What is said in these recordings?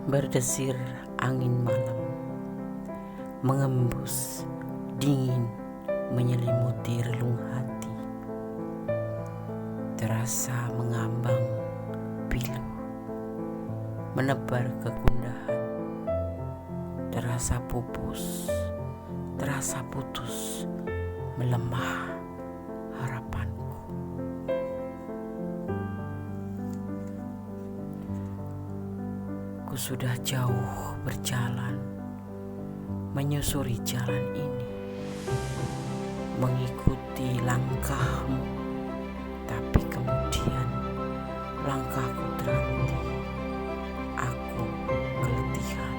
Berdesir angin malam, mengembus dingin menyelimuti relung hati. Terasa mengambang pilu, menebar kegundahan. Terasa pupus, terasa putus, melemah harapanku. Ku sudah jauh berjalan, menyusuri jalan ini, mengikuti langkahmu, tapi kemudian langkahku terhenti. Aku keletihan.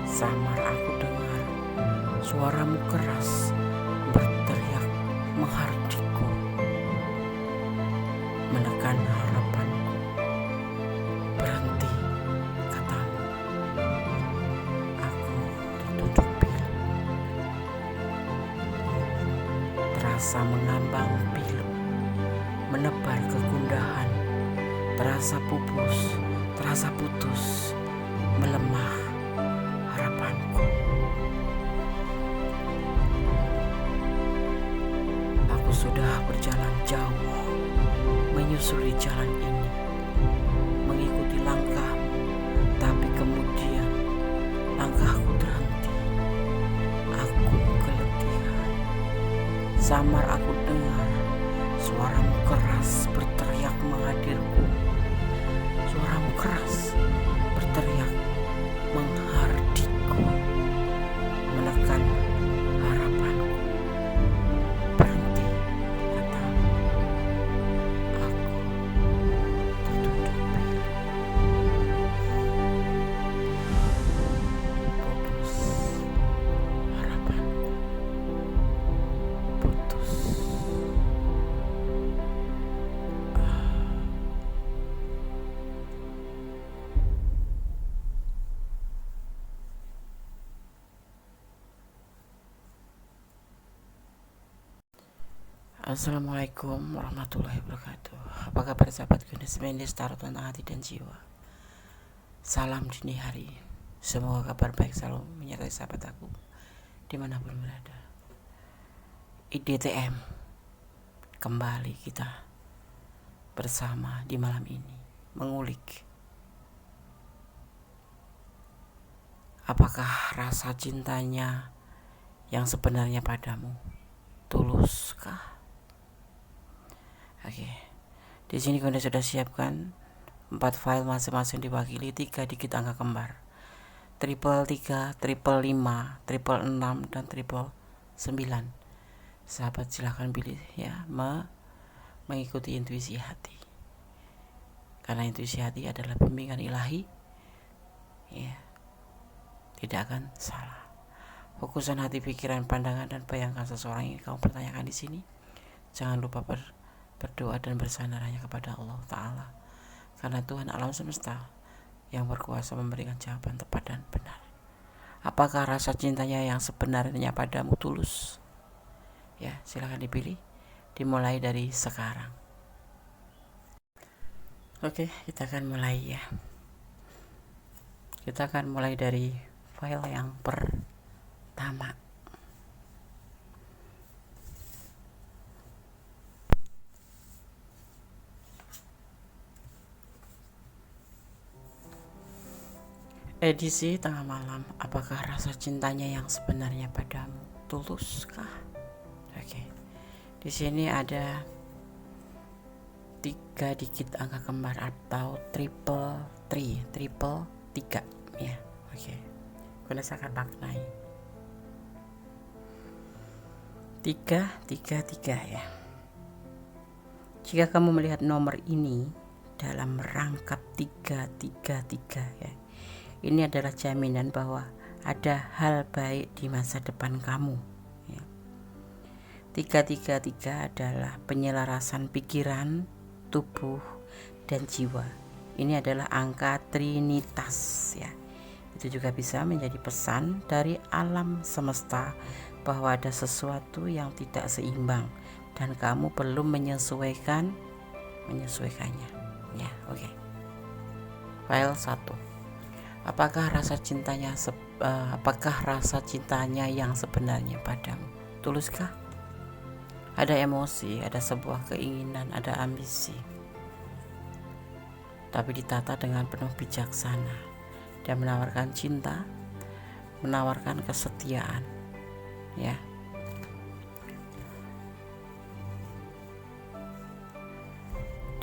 Samar aku dengar suaramu keras berteriak menghardikku, menekan harapanku. Berhenti, katamu. Aku tertutup pilu. Terasa mengambang pilu, menebar kegundahan. Terasa pupus, terasa putus, melemah harapanku. Aku sudah berjalan jauh, menyusuri jalan ini, mengikuti langkahmu, tapi kemudian langkahku terhenti. Aku keletihan. Samar aku dengar suaramu keras berteriak menghadirku. Suaramu keras berteriak menghardikku, menekan harapanku. Berhenti, katamu. Aku tertutup pilu. Pupus harapanku. Putus. Assalamualaikum warahmatullahi wabarakatuh. Apa kabar sahabat Gunis Mendes, taruh tentang hati dan jiwa. Salam dini hari. Semoga kabar baik selalu menyertai sahabat aku dimanapun berada. IDTM, kembali kita bersama di malam ini mengulik apakah rasa cintanya yang sebenarnya padamu tuluskah? Oke, di sini Anda sudah siapkan 4 file masing-masing diwakili 3 digit angka kembar, 333, 555, 666, dan 999. Sahabat silahkan pilih ya, mengikuti intuisi hati, karena intuisi hati adalah bimbingan ilahi, ya, tidak akan salah. Fokusan hati, pikiran, pandangan, dan bayangkan seseorang yang kamu pertanyakan di sini. Jangan lupa berdoa dan bersandar hanya kepada Allah Ta'ala, karena Tuhan alam semesta yang berkuasa memberikan jawaban tepat dan benar. Apakah rasa cintanya yang sebenarnya padamu tulus? Ya, silakan dipilih, dimulai dari sekarang. Oke, kita akan mulai ya. Kita akan mulai dari file yang pertama. Edisi tengah malam. Apakah rasa cintanya yang sebenarnya padamu tuluskah? Oke. Di sini ada 3 digit angka kembar atau triple 3 ya. Oke. Kita akan maknai 333 ya. Jika kamu melihat nomor ini dalam rangkap 333 ya, ini adalah jaminan bahwa ada hal baik di masa depan kamu ya. 333 adalah penyelarasan pikiran, tubuh, dan jiwa. Ini adalah angka trinitas ya. Itu juga bisa menjadi pesan dari alam semesta bahwa ada sesuatu yang tidak seimbang dan kamu belum menyesuaikannya ya. Oke. File 1. Apakah rasa cintanya yang sebenarnya padamu? Tuluskah? Ada emosi, ada sebuah keinginan, ada ambisi, tapi ditata dengan penuh bijaksana. Dia menawarkan cinta, menawarkan kesetiaan, ya.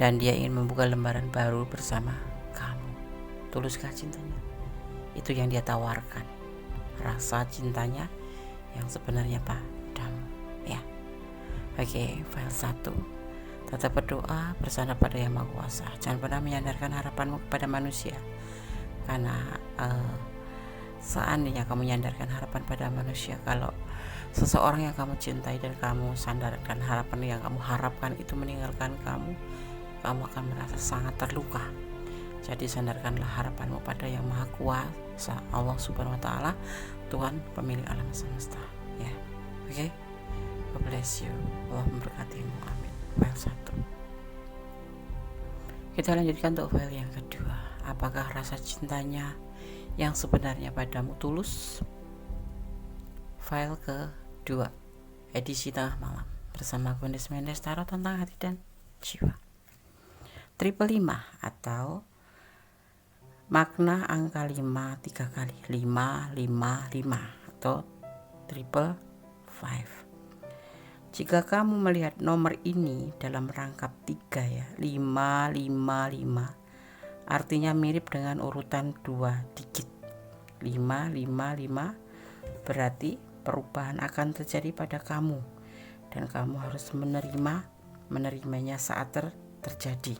Dan dia ingin membuka lembaran baru bersama kamu. Tuluskah cintanya? Itu yang dia tawarkan. Rasa cintanya yang sebenarnya padamu, ya. Oke, file 1. Tetap berdoa, bersandar pada Yang Maha Kuasa. Jangan pernah menyandarkan harapanmu kepada manusia, karena seandainya kamu menyandarkan harapan pada manusia, kalau seseorang yang kamu cintai dan kamu sandarkan harapan yang kamu harapkan itu meninggalkan kamu akan merasa sangat terluka. Jadi sandarkanlah harapanmu pada Yang Maha Kuasa, Allah Subhanahu wa Ta'ala, Tuhan pemilik alam semesta, ya. Oke? God bless you. Allah memberkatimu. Amin. File 1. Kita lanjutkan untuk file yang kedua. Apakah rasa cintanya yang sebenarnya padamu tulus? File kedua, edisi tengah malam, bersama Kundis Mendes, Tarot tentang hati dan jiwa. 555 atau makna angka 5 3 kali, 555 atau 555. Jika kamu melihat nomor ini dalam rangkap 3, ya, 555, artinya mirip dengan urutan 2 digit. 555 berarti perubahan akan terjadi pada kamu, dan kamu harus menerimanya saat terjadi.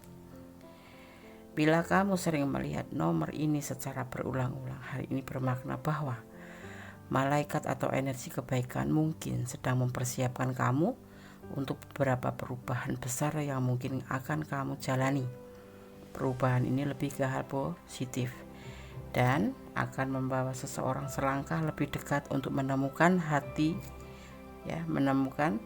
Bila kamu sering melihat nomor ini secara berulang-ulang, hal ini bermakna bahwa malaikat atau energi kebaikan mungkin sedang mempersiapkan kamu untuk beberapa perubahan besar yang mungkin akan kamu jalani. Perubahan ini lebih ke hal positif dan akan membawa seseorang selangkah lebih dekat untuk menemukan hati, ya, menemukan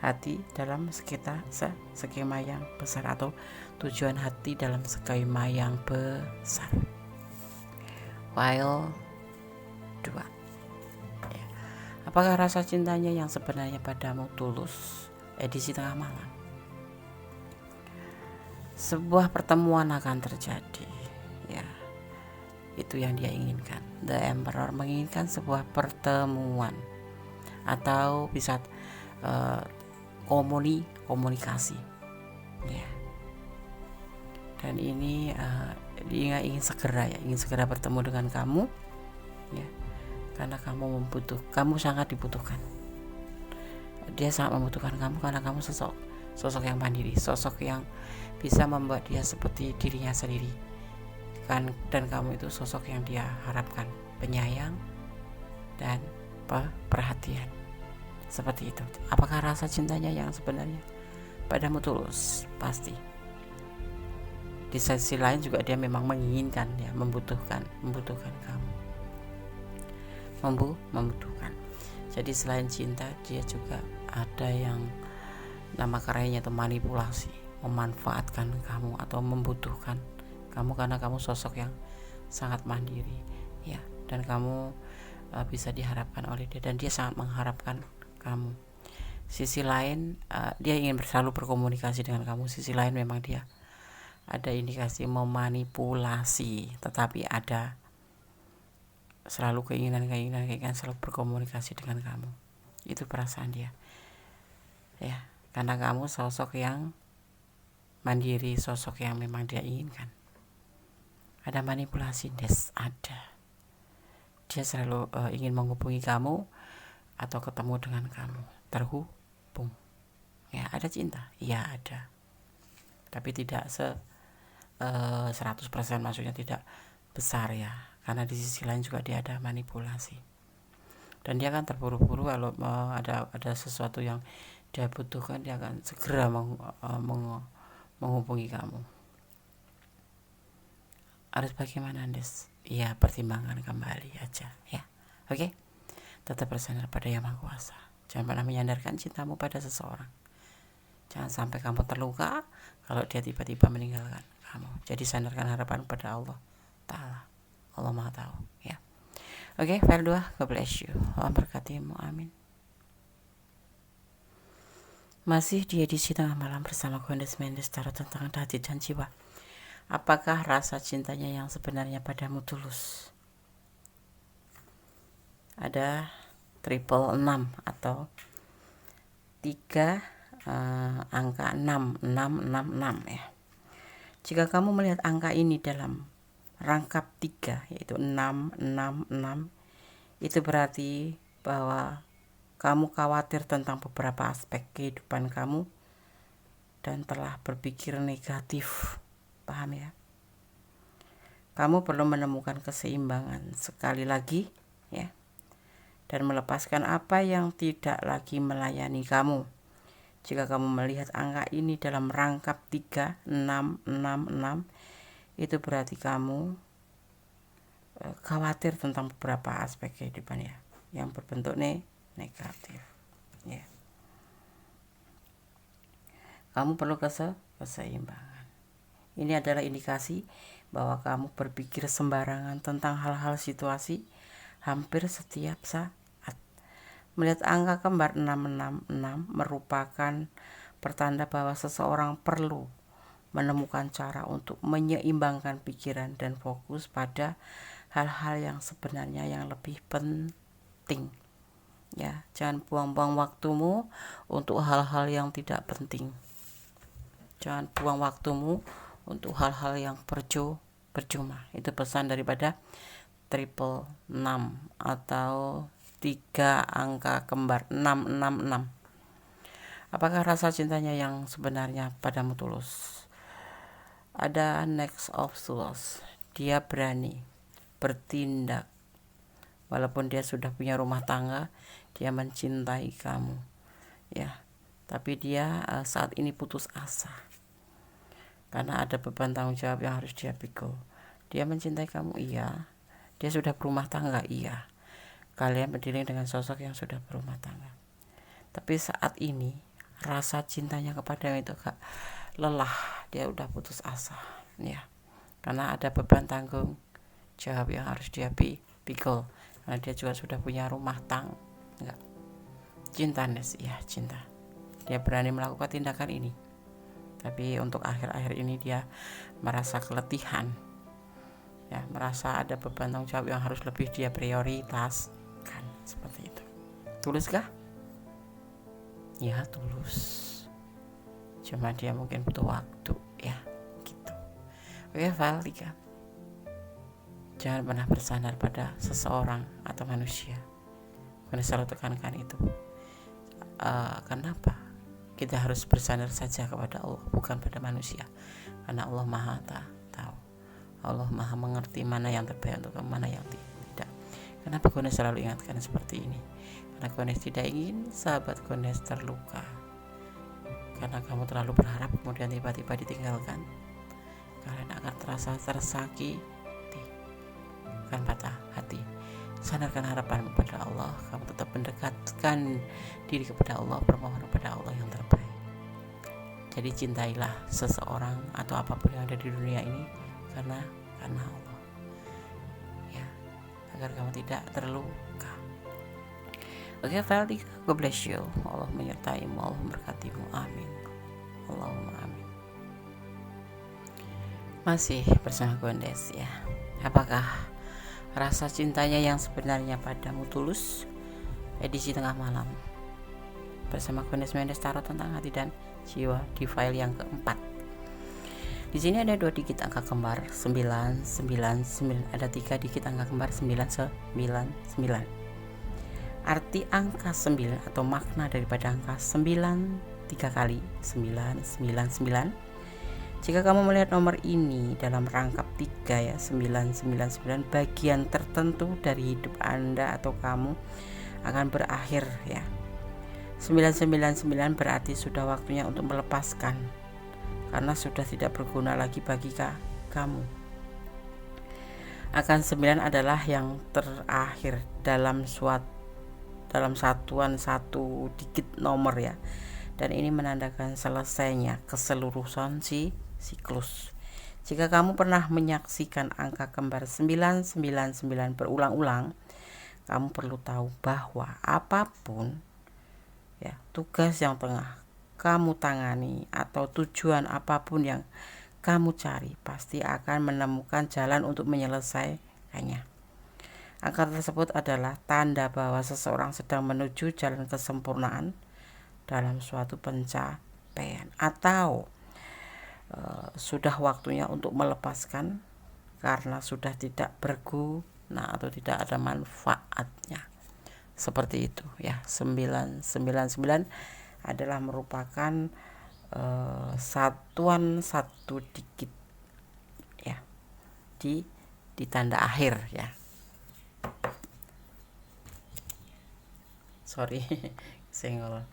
hati dalam skema yang besar, atau tujuan hati dalam skema yang besar. File 2. Ya. Apakah rasa cintanya yang sebenarnya padamu tulus? Edisi tengah malam. Sebuah pertemuan akan terjadi, ya. Itu yang dia inginkan. The Emperor menginginkan sebuah pertemuan, atau bisa komunikasi, ya. Dan ini dia ingin segera bertemu dengan kamu, ya, karena kamu sangat dibutuhkan. Dia sangat membutuhkan kamu karena kamu sosok yang mandiri, sosok yang bisa membuat dia seperti dirinya sendiri kan, dan kamu itu sosok yang dia harapkan, penyayang dan perhatian. Seperti itu. Apakah rasa cintanya yang sebenarnya padamu tulus? Pasti. Di sisi lain juga dia memang menginginkan, ya, membutuhkan kamu. Membutuhkan. Jadi selain cinta, dia juga ada yang nama kerennya itu manipulasi, memanfaatkan kamu atau membutuhkan kamu karena kamu sosok yang sangat mandiri, ya, dan kamu bisa diharapkan oleh dia, dan dia sangat mengharapkan kamu. Sisi lain, dia ingin selalu berkomunikasi dengan kamu. Sisi lain memang dia ada indikasi memanipulasi, tetapi ada selalu keinginan selalu berkomunikasi dengan kamu. Itu perasaan dia, ya, karena kamu sosok yang mandiri, sosok yang memang dia inginkan. Ada manipulasi, ada. Dia selalu ingin menghubungi kamu atau ketemu dengan kamu, terhubung, ya. Ada cinta, ya ada, tapi tidak 100%, maksudnya tidak besar, ya, karena di sisi lain juga dia ada manipulasi, dan dia akan terburu-buru kalau ada sesuatu yang dia butuhkan, dia akan segera menghubungi kamu. Harus bagaimana, Des? Ya, pertimbangkan kembali aja, ya. Oke? Tetap bersandar pada Yang Maha Kuasa. Jangan pernah menyandarkan cintamu pada seseorang. Jangan sampai kamu terluka kalau dia tiba-tiba meninggalkan kamu. Jadi sandarkan harapan pada Allah Ta'ala. Allah Maha Tahu ya. Oke, file 2. God bless you. Allah berkatimu. Amin. Masih di edisi tengah malam bersama Gondes Mendes, tarot tentang hati dan jiwa. Apakah rasa cintanya yang sebenarnya padamu tulus? Ada triple 6 atau 3 angka 6 ya. Jika kamu melihat angka ini dalam rangkap 3, yaitu 6, itu berarti bahwa kamu khawatir tentang beberapa aspek kehidupan kamu dan telah berpikir negatif. Paham ya? Kamu perlu menemukan keseimbangan sekali lagi ya, dan melepaskan apa yang tidak lagi melayani kamu. Jika kamu melihat angka ini dalam rangkap 3, 6, itu berarti kamu khawatir tentang beberapa aspek kehidupan ya, yang berbentuk negatif ya. Kamu perlu keseimbangan. Ini adalah indikasi bahwa kamu berpikir sembarangan tentang hal-hal situasi hampir setiap saat. Melihat angka kembar 666 merupakan pertanda bahwa seseorang perlu menemukan cara untuk menyeimbangkan pikiran dan fokus pada hal-hal yang sebenarnya yang lebih penting. Ya, jangan buang-buang waktumu untuk hal-hal yang tidak penting. Jangan buang waktumu untuk hal-hal yang percuma. Itu pesan daripada triple 6 atau 3 angka kembar 666. Apakah rasa cintanya yang sebenarnya padamu tulus? Ada Next of Swords. Dia berani bertindak. Walaupun dia sudah punya rumah tangga, dia mencintai kamu ya, tapi dia saat ini putus asa karena ada beban tanggung jawab yang harus dia pikul. Dia mencintai kamu, iya. Dia sudah berumah tangga, iya. Kalian berdiri dengan sosok yang sudah berumah tangga, tapi saat ini rasa cintanya kepada itu gak lelah, dia udah putus asa ya, karena ada beban tanggung jawab yang harus dia pikul. Karena dia juga sudah punya rumah tangga. Enggak. Cinta Nes, ya cinta. Dia berani melakukan tindakan ini. Tapi untuk akhir-akhir ini dia merasa keletihan. Ya, merasa ada beban tanggung jawab yang harus lebih dia prioritaskan, seperti itu. Tuluskah? Ya, tulus. Cuma dia mungkin butuh waktu, ya, gitu. Oke, file 3. Jangan pernah bersandar pada seseorang atau manusia. Karena selalu tekankan itu. Kenapa? Kita harus bersandar saja kepada Allah, bukan pada manusia. Karena Allah Maha Tahu. Allah Maha mengerti mana yang terbaik untuk kamu, mana yang tidak. Kenapa Gondes selalu ingatkan seperti ini? Karena Gondes tidak ingin sahabat Gondes terluka. Karena kamu terlalu berharap kemudian tiba-tiba ditinggalkan. Kalian akan terasa tersakiti, akan patah hati. Sandarkan harapan kepada Allah. Kamu tetap mendekatkan diri kepada Allah, bermohon kepada Allah yang terbaik. Jadi cintailah seseorang atau apapun yang ada di dunia ini karena Allah ya, agar kamu tidak terluka. Oke, file 3. God bless you. Allah menyertaimu, Allah memberkatimu. Amin. Allahumma amin. Masih bersama Gondes ya. Apakah rasa cintanya yang sebenarnya padamu tulus? Edisi tengah malam bersama Gondes Mendes, tarot tentang hati dan jiwa di file yang keempat. Di sini ada 2 digit angka kembar 999, ada 3 digit angka kembar 999. Arti angka 9 atau makna daripada angka 9 3 kali 999. Jika kamu melihat nomor ini dalam rangkap 3 ya, 999, bagian tertentu dari hidup Anda atau kamu akan berakhir ya. 999 berarti sudah waktunya untuk melepaskan, karena sudah tidak berguna lagi bagi kamu. Angka 9 adalah yang terakhir dalam satuan 1 digit nomor ya. Dan ini menandakan selesainya keseluruhan siklus. Jika kamu pernah menyaksikan angka kembar 999 berulang-ulang, kamu perlu tahu bahwa apapun ya tugas yang tengah kamu tangani atau tujuan apapun yang kamu cari, pasti akan menemukan jalan untuk menyelesaikannya. Angka tersebut adalah tanda bahwa seseorang sedang menuju jalan kesempurnaan dalam suatu pencapaian, atau sudah waktunya untuk melepaskan karena sudah tidak berguna atau tidak ada manfaatnya. Seperti itu ya. 999 adalah merupakan satuan satu digit ya di tanda akhir ya. Sorry senggol.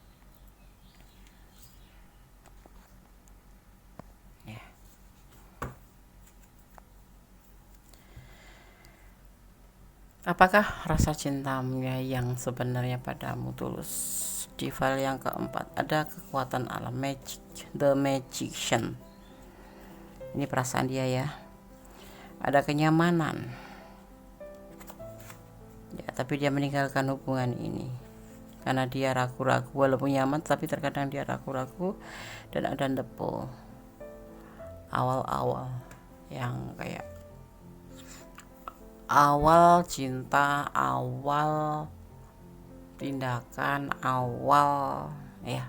Apakah rasa cintamu yang sebenarnya padamu tulus? Di file yang keempat ada kekuatan alam, magic, the magician. Ini perasaan dia ya. Ada kenyamanan. Ya, tapi dia meninggalkan hubungan ini karena dia ragu-ragu, walaupun nyaman tapi terkadang dia ragu-ragu. Dan ada depo awal-awal yang kayak awal cinta, awal tindakan, awal ya.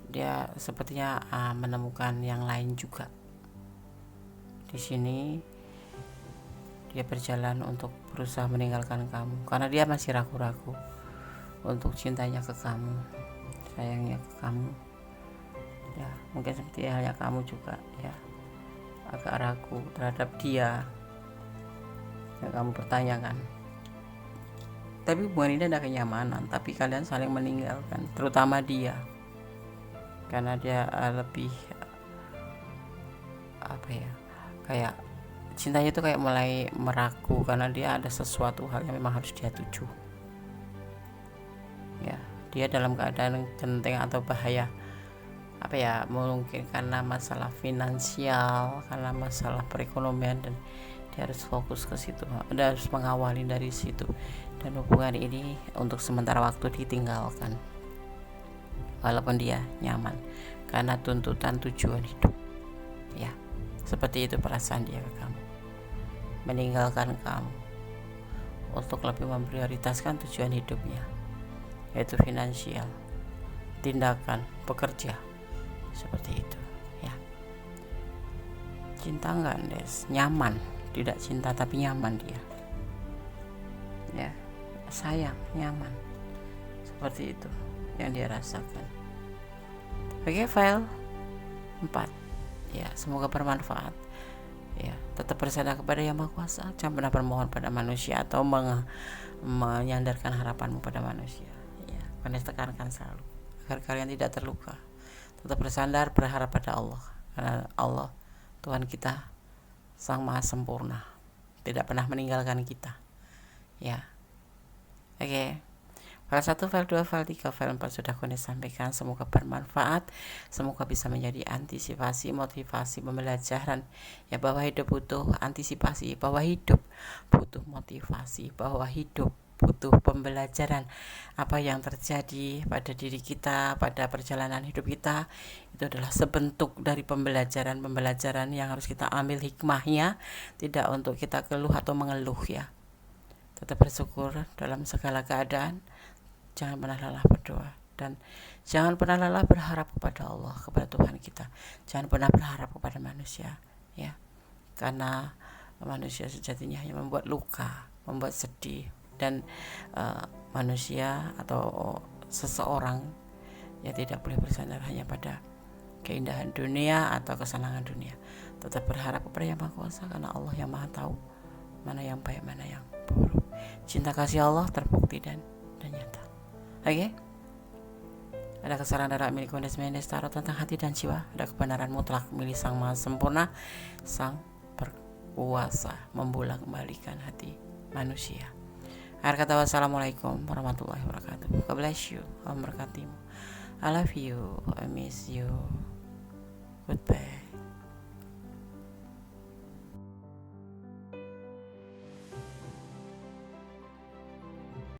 Dia sepertinya menemukan yang lain juga. Di sini dia berjalan untuk berusaha meninggalkan kamu karena dia masih ragu-ragu untuk cintanya ke kamu, sayangnya ke kamu. Ya, mungkin seperti halnya kamu juga ya, agak ragu terhadap dia yang kamu pertanyakan. Tapi hubungan ini ada kenyamanan, tapi kalian saling meninggalkan, terutama dia, karena dia lebih apa ya, kayak cintanya itu kayak mulai meragu karena dia ada sesuatu hal yang memang harus dia tuju ya. Dia dalam keadaan genting atau bahaya apa ya, mungkin karena masalah finansial, karena masalah perekonomian, dan dia harus fokus ke situ, dia harus mengawali dari situ. Dan hubungan ini untuk sementara waktu ditinggalkan walaupun dia nyaman karena tuntutan tujuan hidup ya. Seperti itu perasaan dia ke kamu, meninggalkan kamu untuk lebih memprioritaskan tujuan hidupnya, yaitu finansial, tindakan, bekerja, seperti itu ya. Cinta enggak, Des? Nyaman, tidak cinta tapi nyaman dia ya, sayang, nyaman, seperti itu yang dia rasakan. Oke, file 4 ya, semoga bermanfaat ya. Tetap bersandar kepada Yang Maha Kuasa, jangan pernah bermohon pada manusia atau menyandarkan harapanmu pada manusia ya. Kalian tekankan selalu agar kalian tidak terluka. Tetap bersandar, berharap pada Allah, karena Allah Tuhan kita Sang Maha Sempurna, tidak pernah meninggalkan kita ya. Oke. File 1, file 2, file 3, file 4 sudah Kone sampaikan. Semoga bermanfaat, semoga bisa menjadi antisipasi, motivasi, pembelajaran ya, bahwa hidup butuh antisipasi, bahwa hidup butuh motivasi, bahwa hidup butuh pembelajaran. Apa yang terjadi pada diri kita, pada perjalanan hidup kita, itu adalah sebentuk dari pembelajaran yang harus kita ambil hikmahnya, tidak untuk kita keluh atau mengeluh ya. Tetap bersyukur dalam segala keadaan, jangan pernah lelah berdoa, dan jangan pernah lelah berharap kepada Allah, kepada Tuhan kita. Jangan pernah berharap kepada manusia ya, karena manusia sejatinya hanya membuat luka, membuat sedih. Dan manusia atau seseorang ya tidak boleh bersandar hanya pada keindahan dunia atau kesenangan dunia. Tetap berharap kepada Yang Maha Kuasa, karena Allah yang Maha tahu mana yang baik, mana yang buruk. Cinta kasih Allah terbukti dan nyata. Oke. Ada kesalahan darah milik Kondes Mendes Tarot tentang hati dan jiwa. Ada kebenaran mutlak milik Sang Maha Sempurna, Sang Berkuasa membolak kembalikan hati manusia. Akhir kata, wassalamualaikum warahmatullahi wabarakatuh. God bless you. Allah memberkatimu. I love you. I miss you. Goodbye.